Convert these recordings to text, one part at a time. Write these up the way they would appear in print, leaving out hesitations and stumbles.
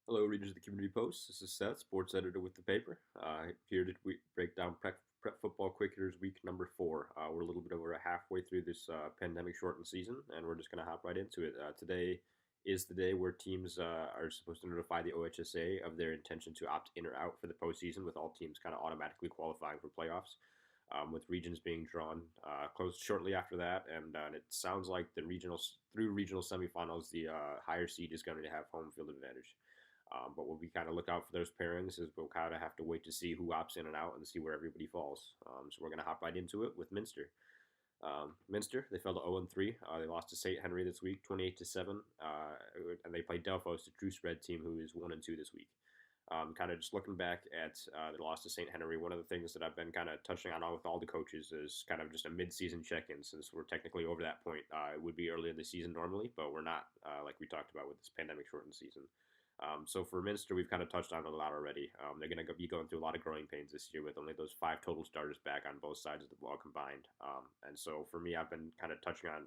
Hello, readers of the Community Post. This is Seth, sports editor with the paper. Here to break down prep football quick hitters week number 4. We're a little bit over halfway through this pandemic shortened season, and we're just going to hop right into it. Today is the day where teams are supposed to notify the OHSA of their intention to opt in or out for the postseason, with all teams kind of automatically qualifying for playoffs. With regions being drawn closed shortly after that, and it sounds like the regional semifinals, the higher seed is going to have home field advantage. But what we kind of look out for those pairings is we'll kind of have to wait to see who opts in and out and see where everybody falls. So we're going to hop right into it with Minster. Minster, they fell to 0-3. They lost to St. Henry this week, 28-7, and they played Delphos, the true spread team, who is 1-2 this week. Kind of just looking back at the loss to St. Henry, one of the things that I've been kind of touching on with all the coaches is kind of just a mid-season check-in. Since we're technically over that point, it would be early in the season normally, but we're not, like we talked about with this pandemic shortened season. So for Minster, we've kind of touched on it a lot already. They're going to be going through a lot of growing pains this year with only those 5 total starters back on both sides of the ball combined. And so for me, I've been kind of touching on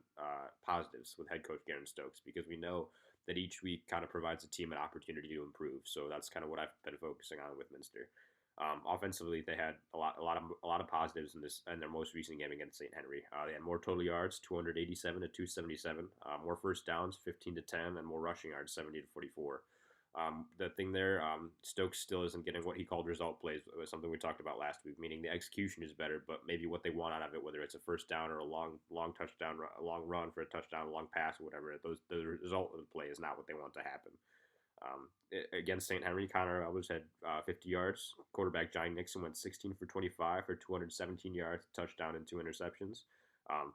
positives with head coach Garen Stokes, because we know that each week kind of provides the team an opportunity to improve. So that's kind of what I've been focusing on with Minster. Offensively, they had a lot of positives in their most recent game against St. Henry. They had more total yards, 287 to 277, more first downs, 15 to 10, and more rushing yards, 70 to 44. The thing there, Stokes still isn't getting what he called result plays. It was something we talked about last week, meaning the execution is better, but maybe what they want out of it, whether it's a first down or a long touchdown, a long run for a touchdown, a long pass, or whatever, the result of the play is not what they want to happen. Against St. Henry, Connor Albers had 50 yards. Quarterback Johnny Nixon went 16 for 25 for 217 yards, touchdown, and 2 interceptions.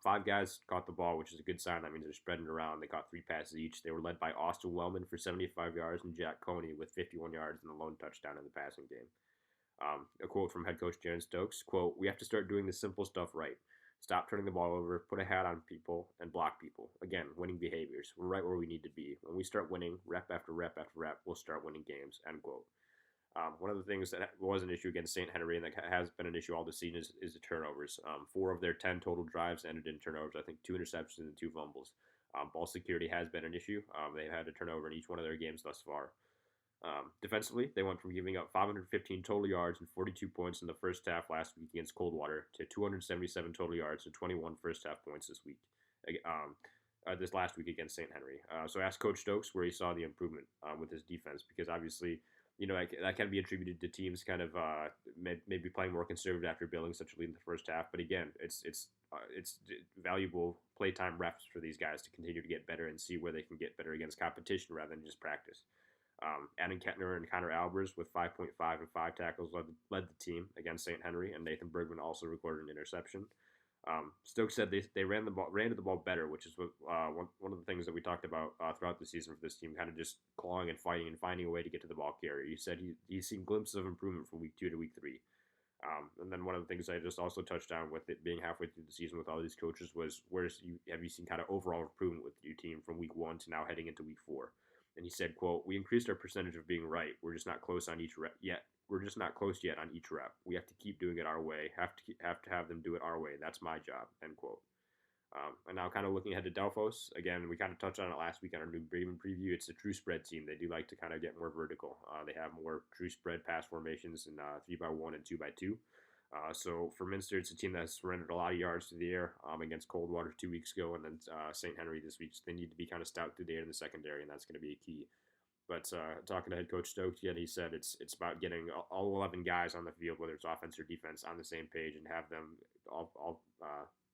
5 guys caught the ball, which is a good sign. That means they're spreading it around. They caught 3 passes each. They were led by Austin Wellman for 75 yards and Jack Coney with 51 yards and the lone touchdown in the passing game. A quote from head coach Jaron Stokes, quote, "We have to start doing the simple stuff right. Stop turning the ball over, put a hat on people, and block people. Again, winning behaviors. We're right where we need to be. When we start winning, rep after rep after rep, we'll start winning games," end quote. One of the things that was an issue against St. Henry and that has been an issue all this season is the turnovers. 4 of their 10 total drives ended in turnovers. I think 2 interceptions and 2 fumbles. Ball security has been an issue. They've had a turnover in each one of their games thus far. Defensively, they went from giving up 515 total yards and 42 points in the first half last week against Coldwater to 277 total yards and 21 first half points this week. This last week against St. Henry. So ask Coach Stokes where he saw the improvement with his defense, because obviously, that can be attributed to teams kind of maybe playing more conservative after building such a lead in the first half. But again, it's valuable playtime reps for these guys to continue to get better and see where they can get better against competition rather than just practice. Adam Kettner and Connor Albers with 5.5 and 5 tackles led the team against St. Henry, and Nathan Bergman also recorded an interception. Stokes said they ran to the ball better, which is what one of the things that we talked about throughout the season for this team, kind of just clawing and fighting and finding a way to get to the ball carrier. He said he's seen glimpses of improvement from week 2 to week 3. And then one of the things I just also touched on with it being halfway through the season with all these coaches was have you seen kind of overall improvement with your team from week 1 to now heading into week 4? And he said, quote, "We increased our percentage of being right. We're just not close on each rep yet. We're just not close yet on each rep. We have to keep doing it our way. Have them do it our way. That's my job." End quote. And now, kind of looking ahead to Delphos, again, we kind of touched on it last week on our new Bremen preview. It's a true spread team. They do like to kind of get more vertical. They have more true spread pass formations in 3-by-1 and 2-by-2. So for Minster, it's a team that has surrendered a lot of yards through the air against Coldwater 2 weeks ago, and then St. Henry this week. So they need to be kind of stout through the air in the secondary, and that's going to be a key. But talking to head coach Stokes, he said it's about getting all 11 guys on the field, whether it's offense or defense, on the same page and have them all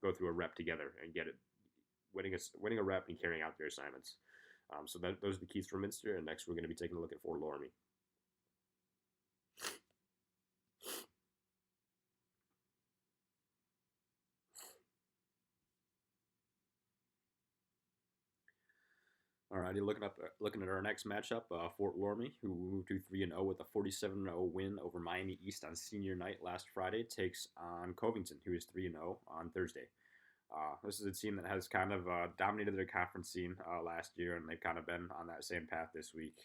go through a rep together and get it, winning a rep and carrying out their assignments. So those are the keys for Minster, and next we're going to be taking a look at Fort Loramie. Alrighty, looking at our next matchup, Fort Loramie, who moved to 3-0 with a 47-0 win over Miami East on senior night last Friday, takes on Covington, who is 3-0 on Thursday. This is a team that has kind of dominated their conference scene last year, and they've kind of been on that same path this week,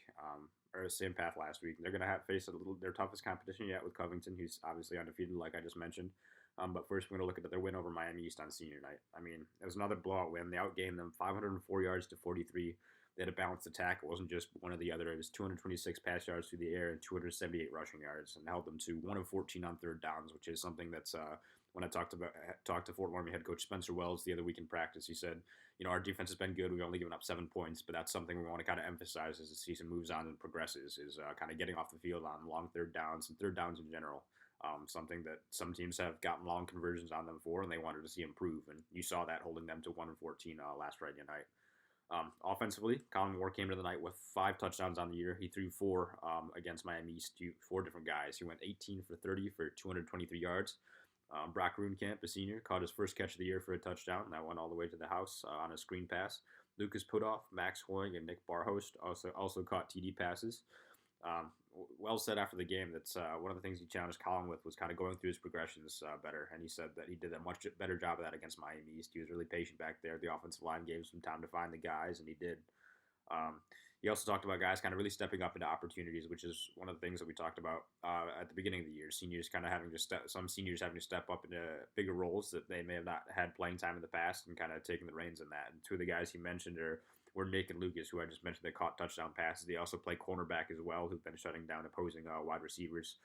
or same path last week. They're going to face their toughest competition yet with Covington, who's obviously undefeated, like I just mentioned. But first, we're going to look at their win over Miami East on senior night. I mean, it was another blowout win. They outgained them 504 yards to 43. they had a balanced attack. It wasn't just one or the other. It was 226 pass yards through the air and 278 rushing yards, and held them to 1 of 14 on third downs, which is something that's when I talked to Fort Loramie head coach Spencer Wells the other week in practice. He said, our defense has been good. We've only given up 7 points, but that's something we want to kind of emphasize as the season moves on and progresses. Is kind of getting off the field on long third downs and third downs in general. Something that some teams have gotten long conversions on them for, and they wanted to see improve. And you saw that holding them to 1 and 14 last Friday night. Offensively, Colin Moore came to the night with 5 touchdowns on the year. He threw 4 against Miami East to 4 different guys. He went 18 for 30 for 223 yards. Brock Runekamp, a senior, caught his first catch of the year for a touchdown. That went all the way to the house on a screen pass. Lucas Putoff, Max Hoying, and Nick Barhost also caught TD passes. Wells said after the game that one of the things he challenged Colin with was kind of going through his progressions better, and he said that he did a much better job of that against Miami East. He was really patient back there. The offensive line gave him some time to find the guys, and he did. He also talked about guys kind of really stepping up into opportunities, which is one of the things that we talked about at the beginning of the year. Seniors kind of some seniors having to step up into bigger roles that they may have not had playing time in the past, and kind of taking the reins in that. And 2 of the guys he mentioned were Nick and Lucas, who I just mentioned that caught touchdown passes. They also play cornerback as well, who've been shutting down opposing wide receivers.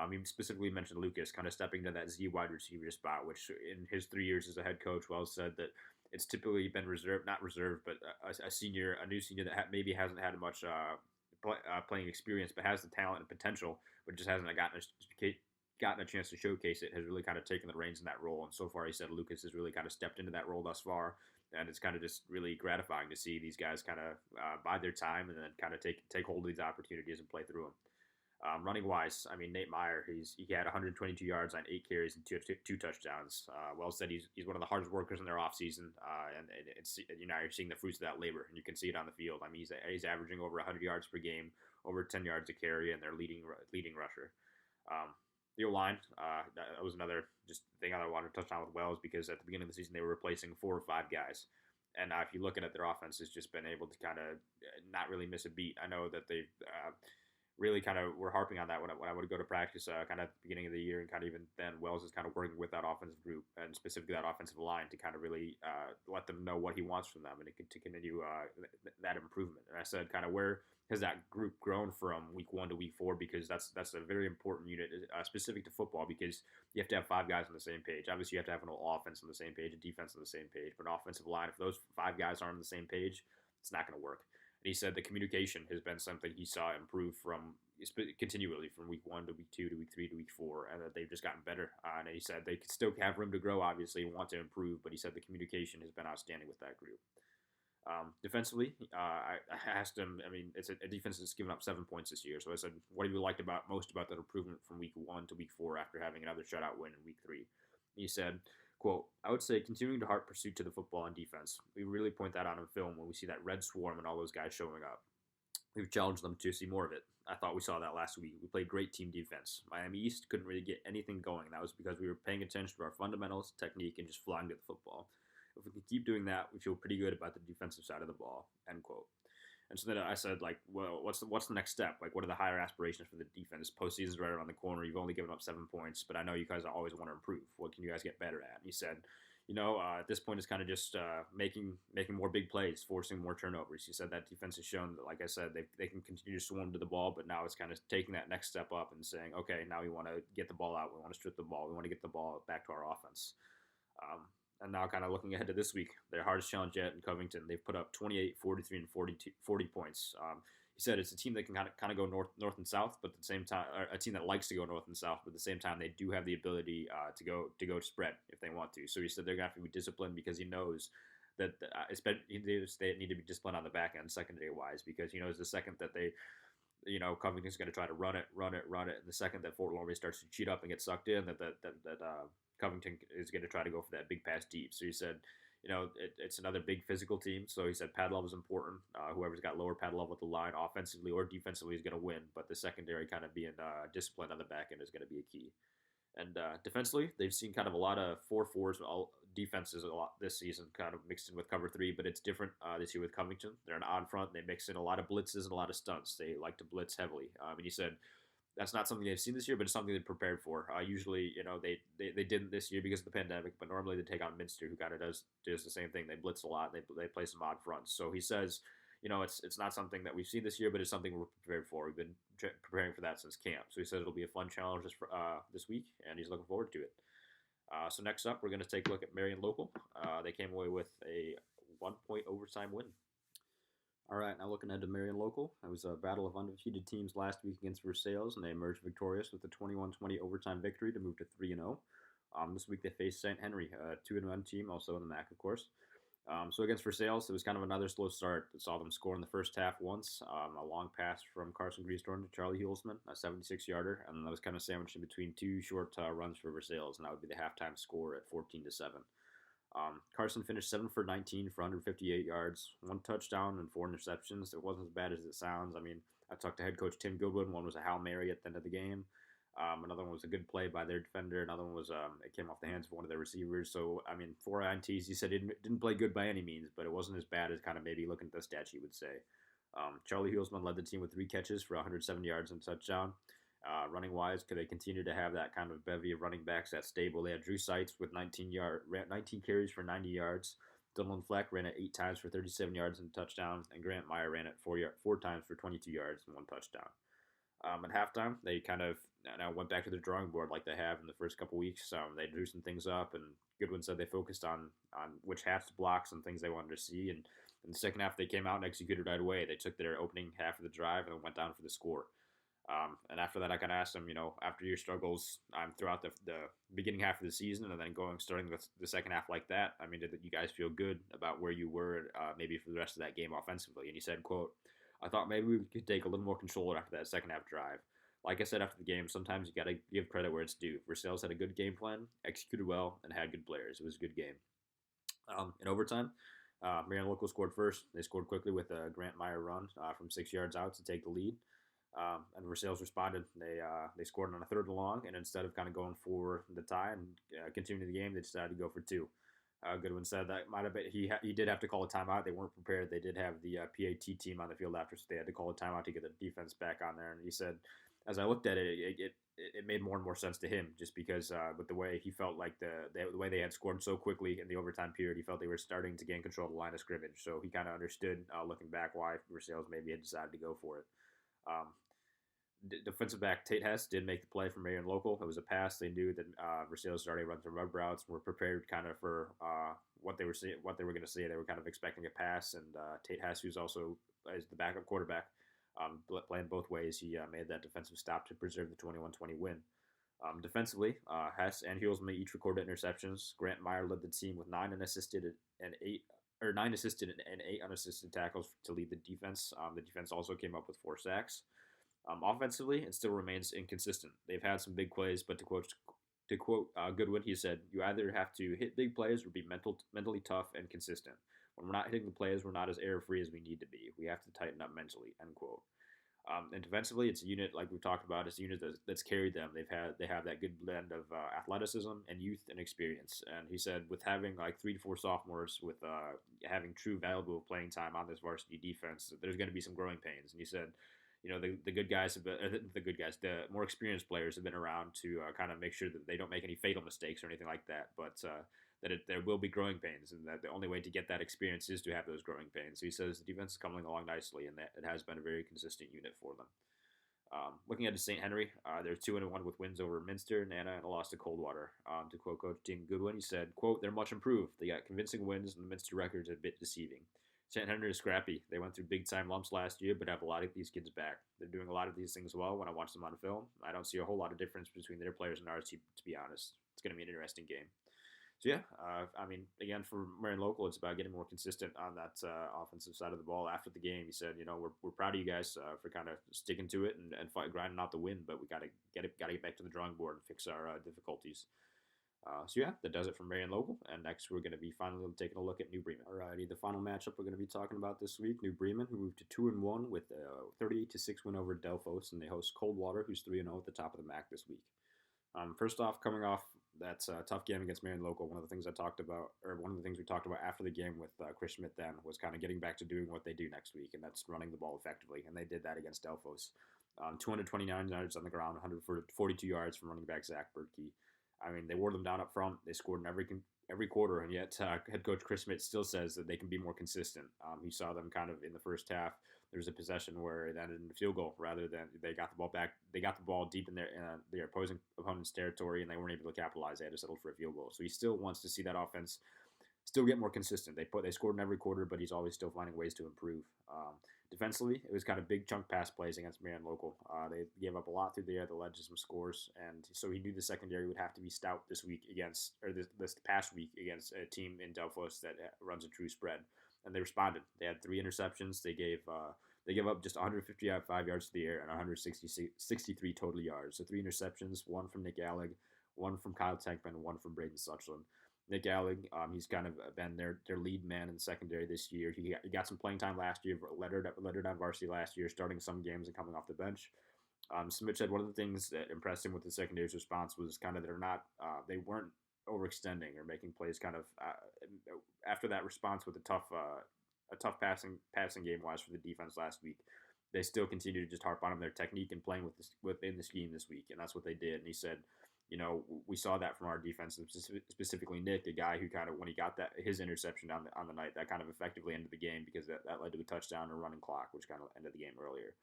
He specifically mentioned Lucas kind of stepping into that Z wide receiver spot, which in his 3 years as a head coach, Wells said that it's typically been not reserved, but a new senior that maybe hasn't had much playing experience, but has the talent and potential, but just hasn't gotten a chance to showcase it, has really kind of taken the reins in that role. And so far, he said Lucas has really kind of stepped into that role thus far, and it's kind of just really gratifying to see these guys kind of bide their time and then kind of take hold of these opportunities and play through them. Running wise, Nate Meyer, he had 122 yards on 8 carries and two touchdowns. Wells said he's one of the hardest workers in their offseason, and it's you're seeing the fruits of that labor, and you can see it on the field. He's averaging over 100 yards per game, over 10 yards a carry, and their leading rusher. The O-line, that was another just thing I wanted to touch on with Wells, because at the beginning of the season they were replacing 4 or 5 guys. And if you look at it, their offense has just been able to kind of not really miss a beat. I know that they've really kind of were harping on that when I would go to practice kind of at the beginning of the year, and kind of even then Wells is kind of working with that offensive group and specifically that offensive line to kind of really let them know what he wants from them and to continue that improvement. And I said, kind of, where has that group grown from week 1 to week 4? Because that's a very important unit specific to football, because you have to have 5 guys on the same page. Obviously, you have to have an offense on the same page, a defense on the same page, but an offensive line, if those 5 guys aren't on the same page, it's not going to work. And he said the communication has been something he saw improve continually from week 1 to week 2 to week 3 to week 4, and that they've just gotten better. And he said they could still have room to grow, obviously, and want to improve, but he said the communication has been outstanding with that group. Defensively, I asked him, it's a defense that's given up 7 points this year, so I said, what have you liked most about that improvement from week 1 to week 4 after having another shutout win in week 3? And he said, quote, I would say continuing to heart pursuit to the football on defense. We really point that out on film when we see that red swarm and all those guys showing up. We've challenged them to see more of it. I thought we saw that last week. We played great team defense. Miami East couldn't really get anything going. That was because we were paying attention to our fundamentals, technique, and just flying to the football. If we can keep doing that, we feel pretty good about the defensive side of the ball, end quote. And so then I said, well, what's the next step? What are the higher aspirations for the defense? Postseason's right around the corner. You've only given up 7 points, but I know you guys always want to improve. What can you guys get better at? And he said, at this point it's kind of just making more big plays, forcing more turnovers. He said that defense has shown that, like I said, they can continue to swarm to the ball, but now it's kind of taking that next step up and saying, okay, now we want to get the ball out. We want to strip the ball. We want to get the ball back to our offense. And now kind of looking ahead to this week, their hardest challenge yet in Covington. They've put up 28, 43, and 40 points. He said it's a team that can kind of go north and south, but at the same time, a team that likes to go north and south, but at the same time, they do have the ability to go spread if they want to. So he said they're going to have to be disciplined, because he knows that they need to be disciplined on the back end secondary wise, because he knows the second that they, Covington's going to try to run it, and the second that Fort Loramie starts to cheat up and get sucked in, that Covington is going to try to go for that big pass deep. So he said, it's another big physical team. So he said pad level is important. Whoever's got lower pad level at the line, offensively or defensively, is going to win. But the secondary kind of being disciplined on the back end is going to be a key. And defensively, they've seen kind of a lot of 4-4s defenses a lot this season, kind of mixed in with cover 3. But it's different this year with Covington. They're an odd front. They mix in a lot of blitzes and a lot of stunts. They like to blitz heavily. And he said that's not something they've seen this year, but it's something they're prepared for. Usually, they didn't this year because of the pandemic, but normally they take on Minster, who kind of does the same thing. They blitz a lot. They play some odd fronts. So he says, it's not something that we've seen this year, but it's something we're prepared for. We've been preparing for that since camp. So he said it'll be a fun challenge this week, and he's looking forward to it. So next up, we're going to take a look at Marion Local. They came away with a 1-point overtime win. All right, now looking ahead to Marion Local. It was a battle of undefeated teams last week against Versailles, and they emerged victorious with a 21-20 overtime victory to move to 3-0. This week they faced St. Henry, a 2-1 team, also in the MAC, of course. So against Versailles, it was kind of another slow start. It saw them score in the first half once, a long pass from Carson Greastorn to Charlie Hulsman, a 76-yarder, and that was kind of sandwiched in between two short runs for Versailles, and that would be the halftime score at 14-7. Carson finished 7 for 19 for 158 yards, 1 touchdown and 4 interceptions. It wasn't as bad as it sounds. I mean, I talked to head coach Tim Goodwin. One was a Hail Mary at the end of the game. Another one was a good play by their defender. Another one was it came off the hands of one of their receivers. So, I mean, 4 INTs. He said he didn't play good by any means, but it wasn't as bad as kind of maybe looking at the stats you would say. Charlie Hulsman led the team with 3 catches for 170 yards and a touchdown. Running wise, could they continue to have that kind of bevy of running backs that's stable? They had Drew Seitz with 19 carries for 90 yards. Dylan Fleck ran it 8 times for 37 yards and a touchdown, and Grant Meyer ran it 4 times for 22 yards and 1 touchdown. At halftime, they kind of went back to the drawing board like they have in the first couple weeks. They drew some things up, and Goodwin said they focused on which halves to block, some things they wanted to see. And in the second half, they came out and executed right away. They took their opening half of the drive and went down for the score. And after that, I kind of asked him, after your struggles throughout the beginning half of the season and then starting the second half like that, I mean, did you guys feel good about where you were maybe for the rest of that game offensively? And he said, quote, I thought maybe we could take a little more control after that second half drive. Like I said after the game, sometimes you got to give credit where it's due. Versailles had a good game plan, executed well, and had good players. It was a good game. In overtime, Marion Local scored first. They scored quickly with a Grant Meyer run from 6 yards out to take the lead. And Versailles responded. They scored on a 3rd and long, and instead of kind of going for the tie and continuing the game, they decided to go for 2. Goodwin said that might have been he did have to call a timeout. They weren't prepared. They did have the PAT team on the field after, so they had to call a timeout to get the defense back on there. And he said, as I looked at it, it made more and more sense to him, just because with the way he felt like the way they had scored so quickly in the overtime period, he felt they were starting to gain control of the line of scrimmage. So he kind of understood, looking back, why Versailles maybe had decided to go for it. Defensive back Tate Hess did make the play for Marion Local. It was a pass. They knew that Versailles was already run some rub routes and were prepared kind of for what they were going to see. They were kind of expecting a pass, and Tate Hess, who's also is the backup quarterback, playing both ways, he made that defensive stop to preserve the 21-20 win. Defensively, Hess and Hulsman each recorded interceptions. Grant Meyer led the team with 9 assisted and 8 unassisted tackles to lead the defense. The defense also came up with 4 sacks. Offensively, it still remains inconsistent. They've had some big plays, but to quote Goodwin, he said, "You either have to hit big plays or be mentally tough and consistent. When we're not hitting the plays, we're not as error-free as we need to be. We have to tighten up mentally." End quote. And defensively, it's a unit like we've talked about. It's a unit that's carried them. They have that good blend of athleticism and youth and experience. And he said, with having like 3 to 4 sophomores, with having true valuable playing time on this varsity defense, there's going to be some growing pains. And he said, the good guys have been, the more experienced players have been around to kind of make sure that they don't make any fatal mistakes or anything like that. But there will be growing pains, and that the only way to get that experience is to have those growing pains. So he says the defense is coming along nicely, and that it has been a very consistent unit for them. Looking at St. Henry, they're 2-1 with wins over Minster, Nana, and a loss to Coldwater. To quote Coach Tim Goodwin, he said, quote, "They're much improved. They got convincing wins, and the Minster record's a bit deceiving. St. Henry is scrappy. They went through big-time lumps last year, but have a lot of these kids back. They're doing a lot of these things well when I watch them on film. I don't see a whole lot of difference between their players and ours, to be honest. It's going to be an interesting game." So, yeah, again, for Marion Local, it's about getting more consistent on that offensive side of the ball. After the game, he said, we're proud of you guys for kind of sticking to it and grinding out the win, but we got to get back to the drawing board and fix our difficulties. So yeah, that does it for Marion Local. And next, we're going to be finally taking a look at New Bremen. Alrighty, the final matchup we're going to be talking about this week: New Bremen, who moved to 2-1 with a 38-6 win over Delphos, and they host Coldwater, who's 3-0 at the top of the MAC this week. First off, coming off that tough game against Marion Local, one of the things we talked about after the game with Chris Schmidt then was kind of getting back to doing what they do next week, and that's running the ball effectively. And they did that against Delphos. 229 yards on the ground, 142 yards from running back Zach Bertkey. I mean, they wore them down up front. They scored in every every quarter, and yet head coach Chris Smith still says that they can be more consistent. He saw them kind of in the first half. There was a possession where it ended in a field goal rather than they got the ball back. They got the ball deep in their opposing opponent's territory, and they weren't able to capitalize. They had to settle for a field goal. So he still wants to see that offense still get more consistent. They scored in every quarter, but he's always still finding ways to improve. Defensively, it was kind of big chunk pass plays against Marion Local. They gave up a lot through the air that led to some scores, and so he knew the secondary would have to be stout this week against, or this past week against a team in Delphos that runs a true spread. And they responded. They had 3 interceptions. They gave up just 155 yards to the air and 163 total yards. So 3 interceptions, one from Nick Alleg, one from Kyle Tankman, and one from Braden Suchland. Nick Alleg, he's kind of been their lead man in the secondary this year. He got some playing time last year, lettered on varsity last year, starting some games and coming off the bench. Smith said one of the things that impressed him with the secondary's response was kind of they weren't overextending or making plays kind of after that response with a tough passing game wise for the defense last week. They still continue to just harp on their technique and playing within the scheme this week, and that's what they did. And he said, we saw that from our defense, specifically Nick, a guy who kind of, when he got his interception on the night, that kind of effectively ended the game because that led to a touchdown and a running clock, which kind of ended the game earlier.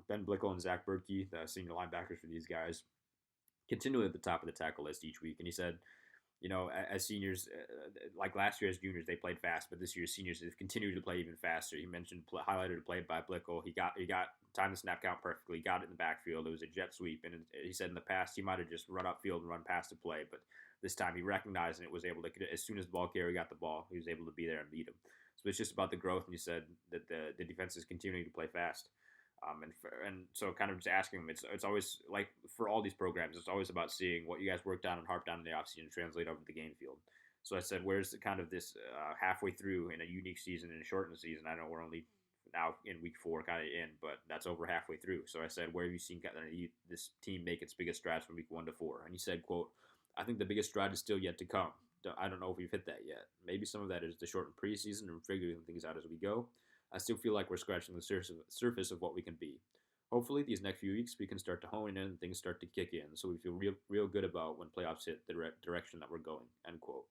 Ben Blickel and Zach Berkey, the senior linebackers for these guys, continually at the top of the tackle list each week. And he said, as seniors, like last year as juniors, they played fast, but this year as seniors, they've continued to play even faster. He mentioned highlighted a play by Blickel. He got time the snap count perfectly, got it in the backfield. It was a jet sweep, and he said in the past he might have just run upfield and run past the play, but this time he recognized and it was able to, as soon as the ball carrier got the ball, he was able to be there and beat him. So it's just about the growth, and he said that the defense is continuing to play fast. And so kind of just asking them, it's always like for all these programs, it's always about seeing what you guys worked on and harped on in the offseason and translate over to the game field. So I said, where's the kind of this halfway through in a unique season and a shortened season? I know we're only now in week 4 kind of in, but that's over halfway through. So I said, where have you seen this team make its biggest strides from week 1 to 4? And he said, quote, I think the biggest stride is still yet to come. I don't know if we've hit that yet. Maybe some of that is the shortened preseason and figuring things out as we go. I still feel like we're scratching the surface of what we can be. Hopefully, these next few weeks we can start to hone in and things start to kick in, so we feel real good about when playoffs hit the direction that we're going. End quote.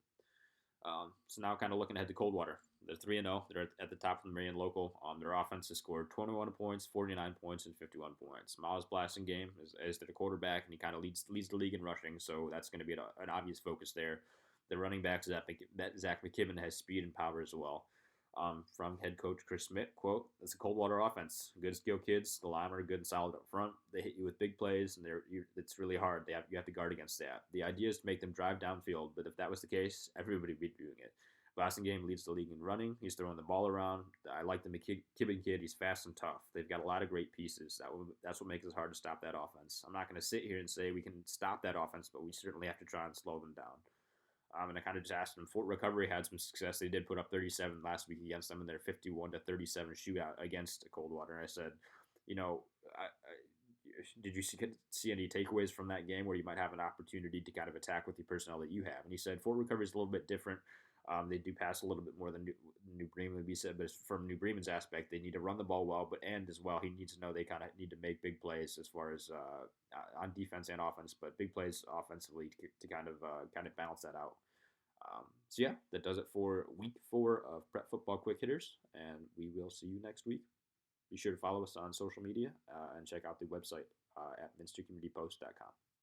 So now, kind of looking ahead to Coldwater, they're 3-0. They're at the top of the Marion local. Their offense has scored 21 points, 49 points, and 51 points. Miles Blasingame is the quarterback, and he kind of leads the league in rushing, so that's going to be an obvious focus there. The running back Zach McKibben has speed and power as well. From head coach Chris Smith, quote, it's a Coldwater offense. Good skill kids. The linemen are good and solid up front. They hit you with big plays, and it's really hard. You have to guard against that. The idea is to make them drive downfield, but if that was the case, everybody would be doing it. Blasingame leads the league in running. He's throwing the ball around. I like the McKibben kid. He's fast and tough. They've got a lot of great pieces. That's what makes it hard to stop that offense. I'm not going to sit here and say we can stop that offense, but we certainly have to try and slow them down. And I kind of just asked them. Fort Recovery had some success. They did put up 37 last week against them in their 51-37 shootout against Coldwater. And I said, did you see any takeaways from that game where you might have an opportunity to kind of attack with the personnel that you have? And he said Fort Recovery is a little bit different. They do pass a little bit more than New Bremen would be said, but from New Bremen's aspect, they need to run the ball well, and as well, he needs to know they kind of need to make big plays as far as on defense and offense, but big plays offensively to kind of balance that out. So yeah, that does it for week 4 of Prep Football Quick Hitters, and we will see you next week. Be sure to follow us on social media and check out the website at minstercommunitypost.com.